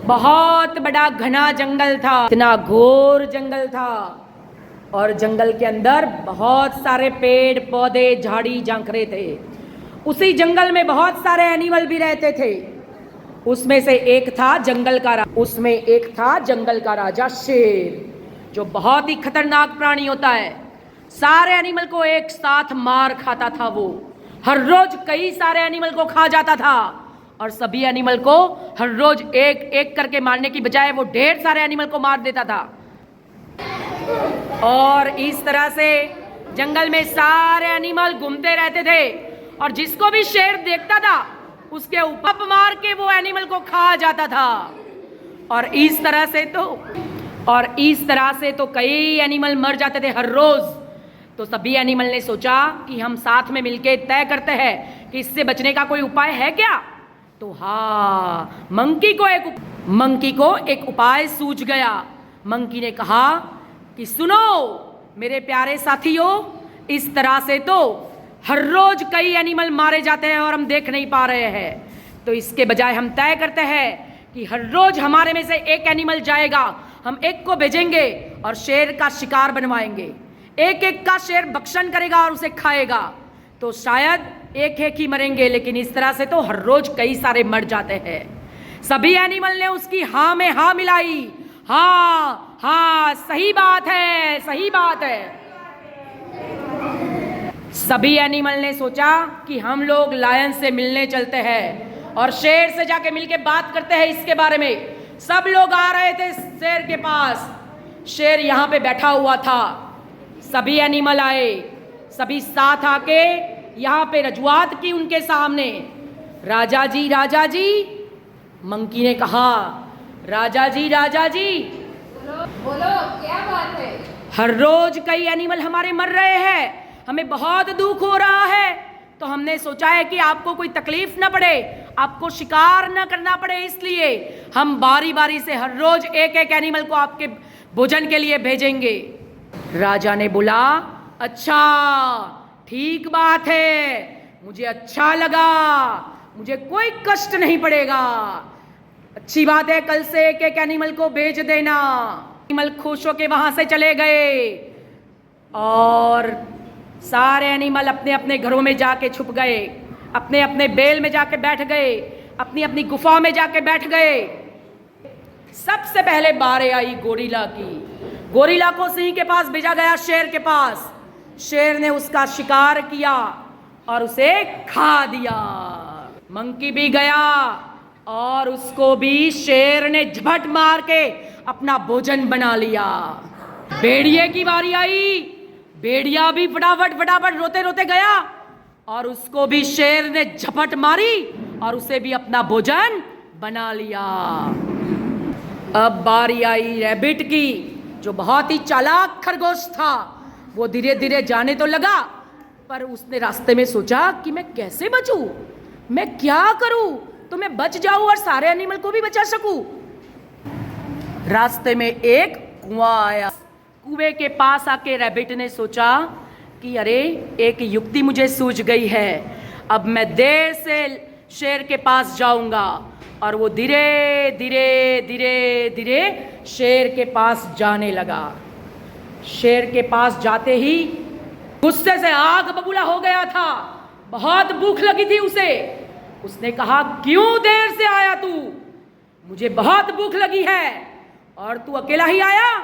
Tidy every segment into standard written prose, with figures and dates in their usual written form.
बहुत बड़ा घना जंगल था, इतना घोर जंगल था और जंगल के अंदर बहुत सारे पेड़ पौधे झाड़ी झांखरे थे। उसी जंगल में बहुत सारे एनिमल भी रहते थे। उसमें से एक था जंगल का राजा शेर, जो बहुत ही खतरनाक प्राणी होता है। सारे एनिमल को एक साथ मार खाता था। वो हर रोज कई सारे एनिमल को खा जाता था और सभी एनिमल को हर रोज एक एक करके मारने की बजाय वो ढेर सारे एनिमल को मार देता था। और इस तरह से जंगल में सारे एनिमल घूमते रहते थे और जिसको भी शेर देखता था उसके ऊपर मार के वो एनिमल को खा जाता था। और इस तरह से तो कई एनिमल मर जाते थे हर रोज। तो सभी एनिमल ने सोचा कि हम साथ में मिलके तय करते हैं कि इससे बचने का कोई उपाय है क्या। तो हाँ, मंकी को एक उपाय सूझ गया। मंकी ने कहा कि सुनो मेरे प्यारे साथियों, इस तरह से तो हर रोज कई एनिमल मारे जाते हैं और हम देख नहीं पा रहे हैं। तो इसके बजाय हम तय करते हैं कि हर रोज हमारे में से एक एनिमल जाएगा, हम एक को भेजेंगे और शेर का शिकार बनवाएंगे। एक एक का शेर भक्षण करेगा और उसे खाएगा। तो शायद एक एक ही मरेंगे, लेकिन इस तरह से तो हर रोज कई सारे मर जाते हैं। सभी एनिमल ने उसकी हाँ में हाँ मिलाई। हाँ हाँ, सही बात है, सही बात है। सभी एनिमल ने सोचा कि हम लोग लायन से मिलने चलते हैं और शेर से जाके मिलके बात करते हैं इसके बारे में। सब लोग आ रहे थे शेर के पास। शेर यहाँ पे बैठा हुआ था। सभी एनिमल आए, सभी साथ आके यहाँ पे रजुआत की उनके सामने। राजा जी, मंकी ने कहा, राजा जी बोलो क्या बात है। हर रोज कई एनिमल हमारे मर रहे हैं, हमें बहुत दुख हो रहा है। तो हमने सोचा है कि आपको कोई तकलीफ ना पड़े, आपको शिकार ना करना पड़े, इसलिए हम बारी बारी से हर रोज एक एक एनिमल को आपके भोजन के लिए भेजेंगे। राजा ने बोला, अच्छा ठीक बात है, मुझे अच्छा लगा, मुझे कोई कष्ट नहीं पड़ेगा। अच्छी बात है, कल से एक एक एनिमल को भेज देना। एनिमल खुश होके वहां से चले गए और सारे एनिमल अपने अपने घरों में जाके छुप गए, अपने अपने बेल में जाके बैठ गए, अपनी अपनी गुफा में जाके बैठ गए। सबसे पहले बारी आई गोरिल्ला की। गोरिल्ला को सिंह के पास भेजा गया, शेर के पास। शेर ने उसका शिकार किया और उसे खा दिया। मंकी भी गया और उसको भी शेर ने झपट मार के अपना भोजन बना लिया। भेड़िए की बारी आई। भेड़िया भी फटाफट रोते रोते गया और उसको भी शेर ने झपट मारी और उसे भी अपना भोजन बना लिया। अब बारी आई रैबिट की, जो बहुत ही चालाक खरगोश था। वो धीरे धीरे जाने तो लगा, पर उसने रास्ते में सोचा कि मैं कैसे बचूं, मैं क्या करूं तो मैं बच जाऊं और सारे एनिमल को भी बचा सकूं। रास्ते में एक कुआं आया। कुएं के पास आके रैबिट ने सोचा कि अरे, एक युक्ति मुझे सूझ गई है। अब मैं देर से शेर के पास जाऊंगा। और वो धीरे धीरे शेर के पास जाने लगा। शेर के पास जाते ही गुस्से से आग बबूला हो गया था। बहुत भूख लगी थी उसे। उसने कहा, क्यों देर से आया तू? मुझे बहुत भूख लगी है और तू अकेला ही आया?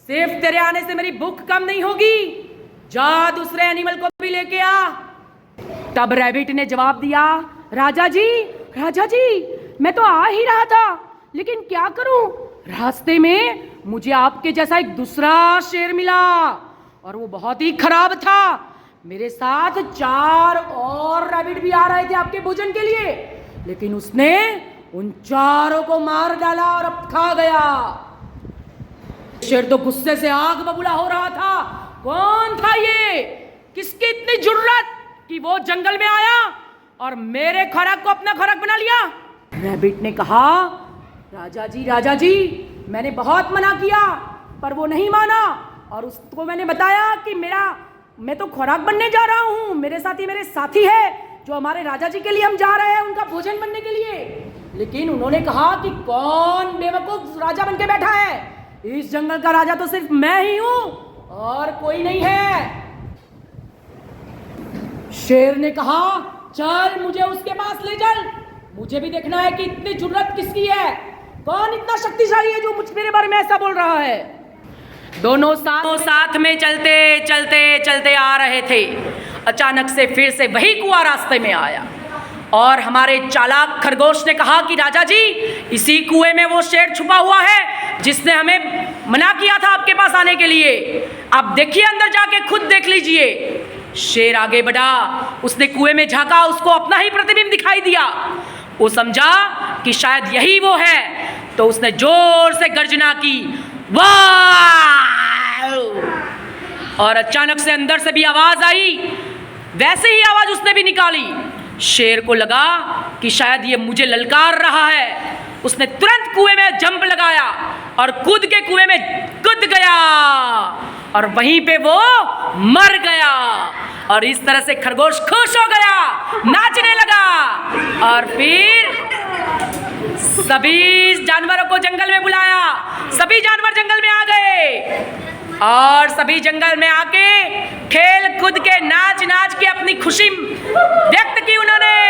सिर्फ तेरे आने से मेरी भूख कम नहीं होगी, जा दूसरे एनिमल को भी लेके आ। तब रैबिट ने जवाब दिया, राजा जी, मैं तो आ ही रहा था, लेकिन क्या करूं, रास्ते में मुझे आपके जैसा एक दूसरा शेर मिला और वो बहुत ही खराब था। मेरे साथ 4 और रैबिट भी आ रहे थे आपके भोजन के लिए, लेकिन उसने उन 4 को मार डाला और अब खा गया। शेर तो गुस्से से आग बबूला हो रहा था। कौन था ये? किसकी इतनी जुर्रत कि वो जंगल में आया और मेरे खुराक को अपना खुराक बना लिया? रैबिट ने कहा, राजा जी, मैंने बहुत मना किया पर वो नहीं माना और उसको मैंने बताया कि मैं तो खुराक बनने जा रहा हूँ, मेरे साथी है जो हमारे राजा जी के लिए हम जा रहे हैं उनका भोजन बनने के लिए। लेकिन उन्होंने कहा कि कौन बेवकूफ राजा बनके बैठा है, इस जंगल का राजा तो सिर्फ मैं ही हूं और कोई नहीं है। शेर ने कहा चल मुझे उसके पास ले चल, मुझे भी देखना है कि इतनी जुर्रत किसकी है, कौन इतना शक्तिशाली है जो मुझ मेरे बारे में ऐसा बोल रहा है। दोनों साथ में चलते चलते चलते आ रहे थे। अचानक से फिर से वही कुआं रास्ते में आया और हमारे चालाक खरगोश ने कहा कि राजा जी, इसी कुएं में वो शेर छुपा हुआ है जिसने हमें मना किया था आपके पास आने के लिए। आप देखिए, अंदर जाके खुद देख लीजिए। शेर आगे बढ़ा, उसने कुएं में झांका, उसको अपना ही प्रतिबिंब दिखाई दिया। वो समझा कि शायद यही वो है, तो उसने जोर से गर्जना की, वाह! और अचानक से अंदर से भी आवाज आई, वैसे ही आवाज उसने भी निकाली। शेर को लगा कि शायद ये मुझे ललकार रहा है। उसने तुरंत कुएं में जंप लगाया और कूद के कुएं में कूद गया और वहीं पे वो मर गया। और इस तरह से खरगोश खुश हो गया, नाचने लगा और फिर सभी जानवरों को जंगल में बुलाया। सभी जानवर जंगल में आ गए और सभी जंगल में आके खेल कूद के नाच नाच के अपनी खुशी व्यक्त की उन्होंने।